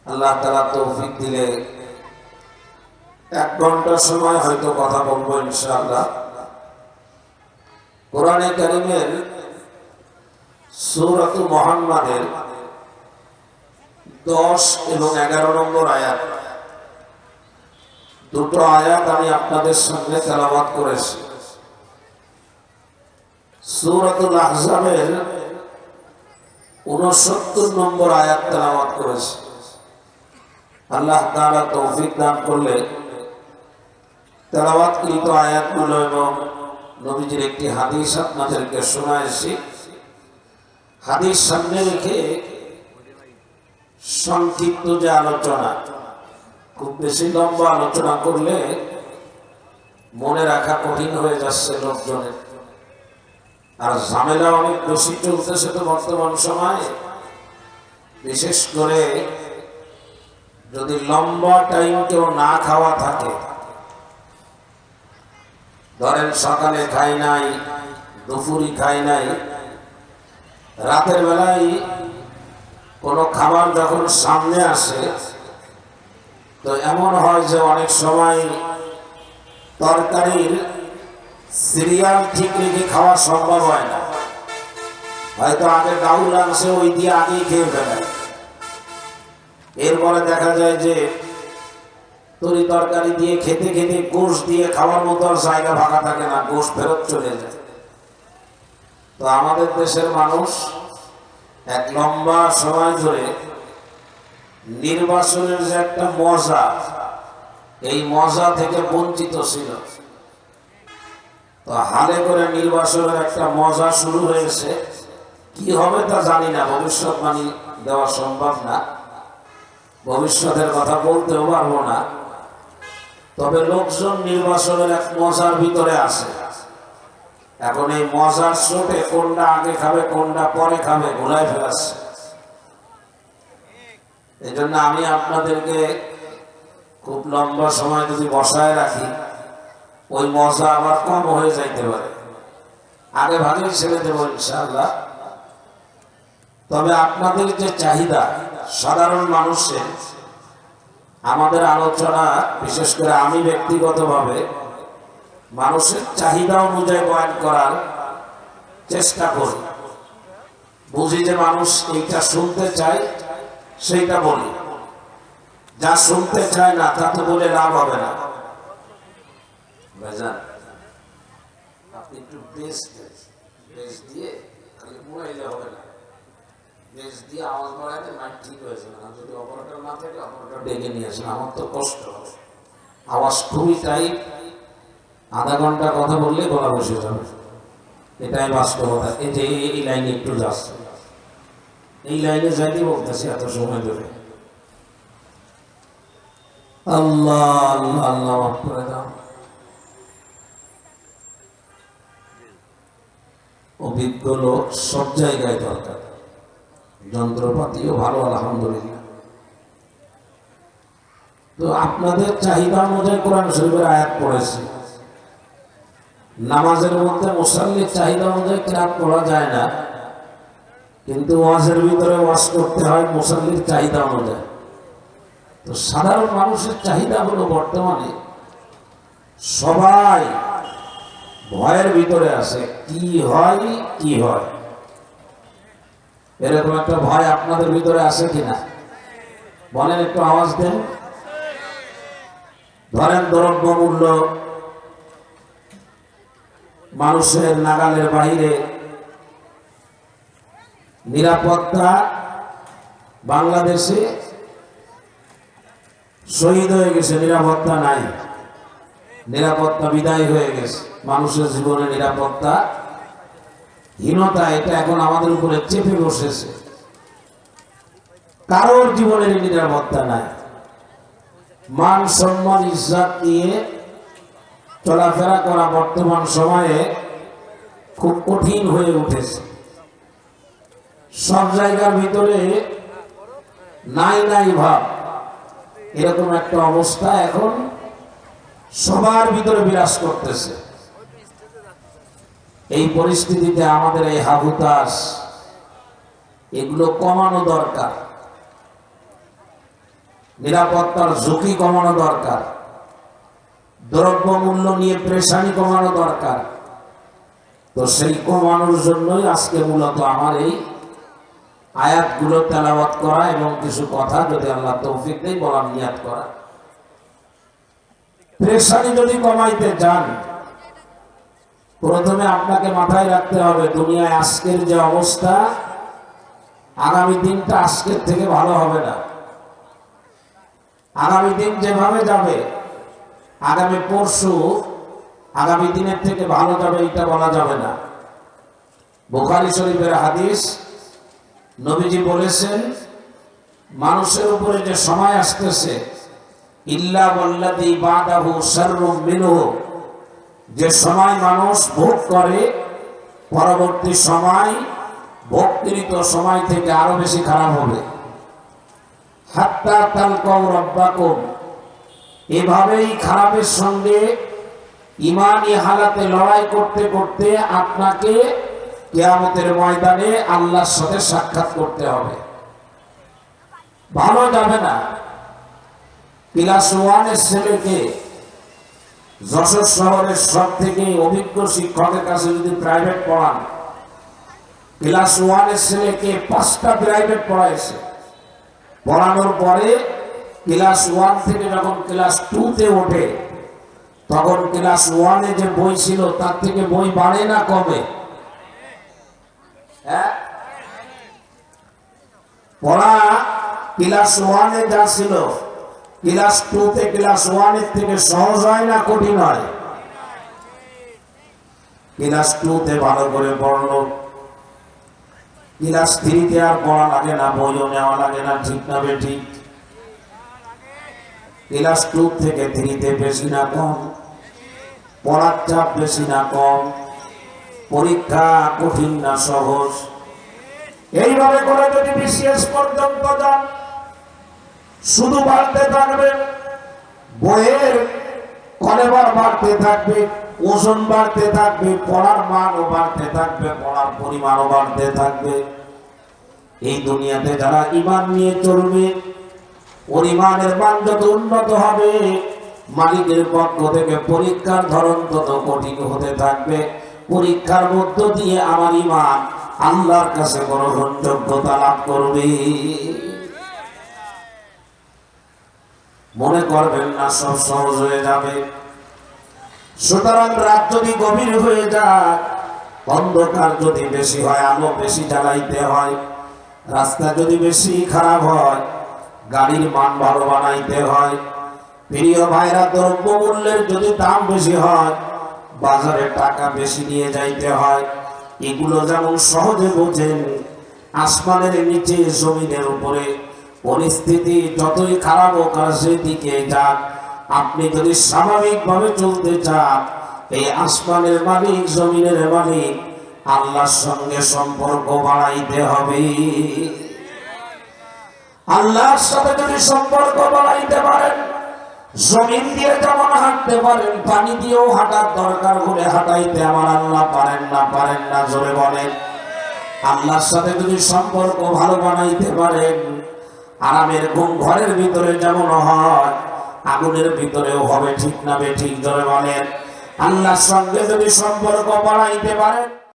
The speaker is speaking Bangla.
আল্লাহ তাআলা তৌফিক দিলে 1 ঘন্টা সময় হয়তো কথা বলবো ইনশাআল্লাহ। কোরআনে কারীমের সূরা মুহাম্মাদের 10 এবং 11 নম্বর আয়াত, দুটো আয়াত আমি আপনাদের সামনে তেলাওয়াত করেছি। সূরাতুল আহজাবের 69 নম্বর আয়াত তেলাওয়াত করেছি। আল্লাহ তাআলা তৌফিক দান করলে তেলাওয়াতকৃত আয়াতগুলো এবং নবীজির একটি হাদিস আপনাদেরকে শোনাইছি। হাদিস সামনে রেখে সংক্ষিপ্ত যে আলোচনা, খুব বেশি লম্বা আলোচনা করলে মনে রাখা কঠিন হয়ে যাচ্ছে লোকজনের, আর ঝামেলা অনেক বেশি চলতেছে তো বর্তমান সময়ে। বিশেষ করে যদি লম্বা টাইম কেউ না খাওয়া থাকে, ধরেন সকালে খাই নাই, দুপুরি খাই নাই, রাতের বেলায় কোনো খাবার যখন সামনে আসে তো এমন হয় যে অনেক সময় তরকারির সিরিয়াল ঠিক রেখে খাওয়া সম্ভব হয় না। হয়তো আগে ডাউল আনছে, ওই দিয়ে আগেই খেয়ে ফেলে। এরপরে দেখা যায় যে তরি তরকারি দিয়ে খেতে খেতে গোশ দিয়ে খাওয়ার মতো আর জায়গা ফাঁকা থাকে না, গোশ ফেরত চলে যায়। তো আমাদের দেশের মানুষ এক লম্বা সময় ধরে নির্বাচনের যে একটা মজা, এই মজা থেকে বঞ্চিত ছিল। তো হালে করে নির্বাচনের একটা মজা শুরু হয়েছে। কি হবে তা জানি না, ভবিষ্যৎবাণী দেওয়া সম্ভব না, ভবিষ্যতের কথা বলতেও পারবো না। তবে লোকজন নির্বাচনের এক মজার ভিতরে আছে। এখন এই মজার চোটে কোনটা আগে খাবে কোনটা পরে খাবে ভুলাই ফেলাচ্ছে। এই জন্য আমি আপনাদেরকে খুব লম্বা সময় যদি বসায় রাখি, ওই মজা আবার কম হয়ে যাইতে পারে। আগে ভাগেই ছেড়ে দেবো ইনশাআল্লাহ। তবে আপনাদের যে চাহিদা সাধারণ মানুষের, আমাদের আলোচনা বিশেষ করে আমি ব্যক্তিগতভাবে মানুষের চাহিদা অনুযায়ী বয়ান করার চেষ্টা করি। বুঝি যে মানুষ এইটা শুনতে চায়, সেইটা বলি। যা শুনতে চায় না তা তো বলে লাভ হবে না। ভাইজান, আপনি একটু বেস দিয়ে খালি মুড়াইলে হবে না, বেস দিয়ে আওয়াজ বাড়াইলে মাইক ঠিক হয়েছে না। যদি অপারেটর না থাকে অপারেটর ডেকে নিয়ে আসেন, আমার তো কষ্ট হবে। আওয়াজ খুবই টাইট, আধা ঘন্টা কথা বললে গলা বসে যাবে, এটাই বাস্তবতা। এই যে এই লাইনে একটু যাচ্ছে, এই লাইনে যাইতে বলতেছি এত সময় ধরে। আল্লাহ আল্লাহ আল্লাহ মাফ করে দাও। অভিজ্ঞ লোক সব জায়গায় দরকার, যন্ত্রপাতিও ভালো আলহামদুলিল্লাহ। তো আপনাদের চাহিদা অনুযায়ী কোরআন শরীফের আয়াত পড়েছি। নামাজের মধ্যে মুসাল্লির চাহিদা অনুযায়ী কিরাত পড়া যায় না, কিন্তু ওয়াজের ভিতরে ওয়াজ করতে হয় মুসাল্লির চাহিদা অনুযায়ী। তো সাধারণ মানুষের চাহিদা হলো বর্তমানে সবাই ভয়ের ভিতরে আছে, কি হয় কি হয়। এরকম একটা ভয় আপনাদের ভিতরে আছে কিনা বলেন, একটু আওয়াজ দেন। ধরেন দ্রব্যমূল্য মানুষের নাগালের বাইরে, নিরাপত্তা বাংলাদেশে শহীদ হয়ে গেছে, নিরাপত্তা নাই, নিরাপত্তা বিদায় হয়ে গেছে। মানুষের জীবনে নিরাপত্তা হীনতা, এটা এখন আমাদের উপরে চেপে বসেছে। কারোর জীবনের নিরাপত্তা নাই। মান সম্মান ইজ্জত নিয়ে চলাফেরা করা বর্তমান সময়ে খুব কঠিন হয়ে উঠেছে। সব জায়গার ভিতরে নাই নাই ভাব, এরকম একটা অবস্থা এখন সবার ভিতরে বিরাজ করতেছে। এই পরিস্থিতিতে আমাদের এই হাহুতাশ, এগুলো কমানো দরকার। নিরাপত্তার ঝুঁকি কমানো দরকার, দ্রব্যমূল্য নিয়ে পেরেশানি কমানো দরকার। তো সেই কমানোর জন্যই আজকে মূলত আমার এই আয়াতগুলো তেলাওয়াত করা এবং কিছু কথা যদি আল্লাহ তৌফিক দেয় বলার নিয়াত করা। পেরেশানি যদি কমাইতে চান, প্রথমে আপনাকে মাথায় রাখতে হবে দুনিয়ায় আজকের যে অবস্থা, আগামী দিনটা আজকের থেকে ভালো হবে না। আগামী দিন যেভাবে যাবে, আগামী পরশু আগামী দিনের থেকে ভালো যাবে এটা বলা যাবে না। বুখারী শরীফের হাদিস, নবীজি বলেছেন মানুষের উপরে যে সময় আসতেছে, ইল্লা ওয়াল্লাযী বাদাহু শাররুম মিনহু, যে সময় মানুষ ভোগ করে পরবর্তী সময় ভোগকৃত সময় থেকে আরো বেশি খারাপ হবে। হাত্তা তালকাউ রাব্বাকুম, এভাবেই খারাপের সঙ্গে ঈমানি হালাতে লড়াই করতে করতে আপনাকে কিয়ামতের ময়দানে আল্লাহর সাথে সাক্ষাৎ করতে হবে। ভালো যাবে না। ক্লাস 1-এর ছেলেকে যশোর শহরের সব থেকে অভিজ্ঞ শিক্ষকের কাছে যদি প্রাইভেট পড়ান, ক্লাস 1-এর ছেলেকে 5টা প্রাইভেট পড়াইছে, পড়ানোর পরে ক্লাস 1 থেকে যখন ক্লাস 2-তে ওঠে, তখন ক্লাস 1-এ যে বই ছিল তার থেকে বই বাড়ে না কমে? পড়া ক্লাস 1-এ যা ছিল ক্লাস 2-তে ক্লাস 1-এর থেকে সহজ হয় না কঠিন হয়? ক্লাস 2-তে ভালো করে পড়লো, ক্লাস 3-তে আর পড়া লাগে না, বইও নেওয়া লাগে না, ঠিক না বেঠিক? ক্লাস 2 থেকে 3-তে বেশি না কম? পড়ার চাপ বেশি না কম? পরীক্ষা কঠিন না সহজ? এইভাবে করে যদি বিসিএস পর্যন্ত যান, শুধু বাড়তে থাকবে, বইয়ের কলেবর বাড়তে থাকবে, ওজন বাড়তে থাকবে, পড়ার মানও বাড়তে থাকবে, পড়ার পরিমাণও বাড়তে থাকবে। এই দুনিয়াতে যারা ঈমান নিয়ে চলবে, ওর ঈমানের মান যত উন্নত হবে, মালিকের পক্ষ থেকে পরীক্ষার ধরন তত কঠিন হতে থাকবে। পরীক্ষার মধ্য দিয়ে আমার ঈমান আল্লাহর কাছে গ্রহণযোগ্যতা লাভ করবে। মনে করবেন না সব সহজ হয়ে যাবে। সুতরাং রাত যদি গভীর হয়ে যায়, অন্ধকার যদি বেশি হয়, আলো বেশি জ্বালাইতে হয়, রাস্তা যদি বেশি খারাপ হয়, গাড়ির মান ভালো বানাইতে হয়, প্রিয় ভাইরা দ্রব্যমূল্যের যদি দাম বেশি হয়, বাজারে টাকা বেশি নিয়ে যাইতে হয়। এগুলো যেমন সহজে বোঝেন, আসমানের নিচে জমিনের উপরে পরিস্থিতি যতই খারাপ হোক আর সেদিকে যাক, আপনি যদি স্বাভাবিকভাবে চলতে চান, এই আসমানের মালিক জমিনের মালিক আল্লাহর সঙ্গে সম্পর্ক বাড়াইতে হবে। আল্লাহর সাথে যদি সম্পর্ক বাড়াইতে পারেন, জমিন দিয়ে যেমন হাঁটতে পারেন, পানি দিয়েও হাঁটার দরকার হলে হাঁটাইতে আমার আল্লাহ পারেন না? পারেন না? জোরে বলেন। আল্লাহর সাথে যদি সম্পর্ক ভালো বানাইতে পারেন, আরামের ঘুম ঘরের ভিতরে যেমন হয়, আগুনের ভিতরেও হবে, ঠিক না বেঠিক? জোরে বলেন। আল্লাহর সঙ্গে যদি সম্পর্ক বাড়াইতে পারেন,